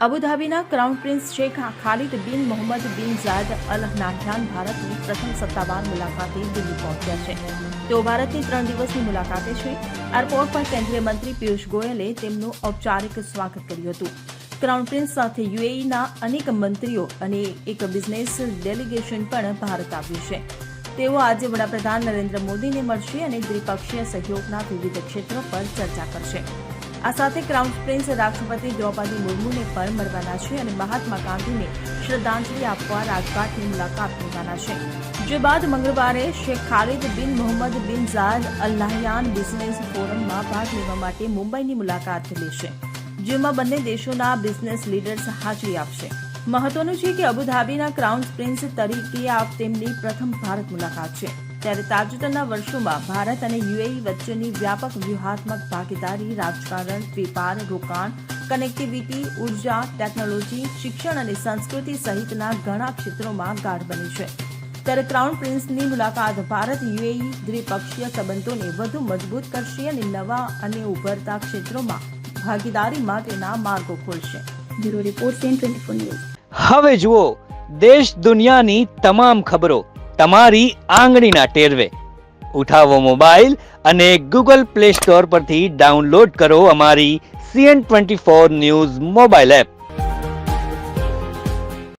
અબુધાબીના crown prince Sheikh Khalid બિન મોહમ્મદ બિન Zayed અલ નાહયાન ભારતની પ્રથમ સત્તાવાર મુલાકાતે દિલ્હી પહોંચ્યા છે। તેઓ ભારતની 3 દિવસની મુલાકાતે છે। એરપોર્ટ પર કેન્દ્રીય મંત્રી પિયુષ ગોયલે તેમનું ઔપચારિક સ્વાગત કર્યું હતું। ક્રાઉન પ્રિન્સ સાથે યુએઈના અનેક મંત્રીઓ અને એક બિઝનેસ ડેલિગેશન પણ ભારત આવ્યું છે। તેઓ આજે વડાપ્રધાન નરેન્દ્ર મોદીને મળશે અને દ્વિપક્ષીય સહયોગના વિવિધ ક્ષેત્રો પર ચર્ચા કરશે। આ સાથે ક્રાઉન પ્રિન્સ રાષ્ટ્રપતિ દ્રૌપદી મુર્મુને પણ મળવાના છે અને મહાત્મા ગાંધીને શ્રદ્ધાંજલિ આપવા રાજઘાટની મુલાકાત લેવાના છે। જે બાદ મંગળવારે શેખ ખાલિદ બિન મોહમ્મદ બિન ઝાયદ અલ નાહયાન બિઝનેસ ફોરમમાં ભાગ લેવા માટે મુંબઈની મુલાકાત લેશે, જેમાં બંને દેશોના બિઝનેસ લીડર્સ હાજરી આપશે। મહત્વનું છે કે અબુધાબીના ક્રાઉન પ્રિન્સ તરીકે આ તેમની પ્રથમ ભારત મુલાકાત છે। ત્યારે તાજેતરના વર્ષોમાં ભારત અને યુએઈ વચ્ચેની વ્યાપક વ્યૂહાત્મક ભાગીદારી રાજકારણ, વેપાર, રોકાણ, કનેક્ટિવિટી, ઉર્જા, ટેકનોલોજી, શિક્ષણ અને સંસ્કૃતિ સહિતના ઘણા ક્ષેત્રોમાં ગાઢ બની છે। ત્યારે ક્રાઉન પ્રિન્સની મુલાકાત ભારત યુએઈ દ્વિપક્ષીય સંબંધોને વધુ મજબૂત કરશે અને નવા અને ઉભરતા ક્ષેત્રોમાં ભાગીદારી માટેના માર્ગો ખોલશે। Bureau report CN24 news. હવે જુઓ દેશ દુનિયાની તમામ ખબરો તમારી આંગળીના ટેરવે। ઉઠાવો મોબાઈલ અને ગૂગલ પ્લે સ્ટોર પરથી ડાઉનલોડ કરો અમારી CN24 ન્યૂઝ મોબાઈલ એપ।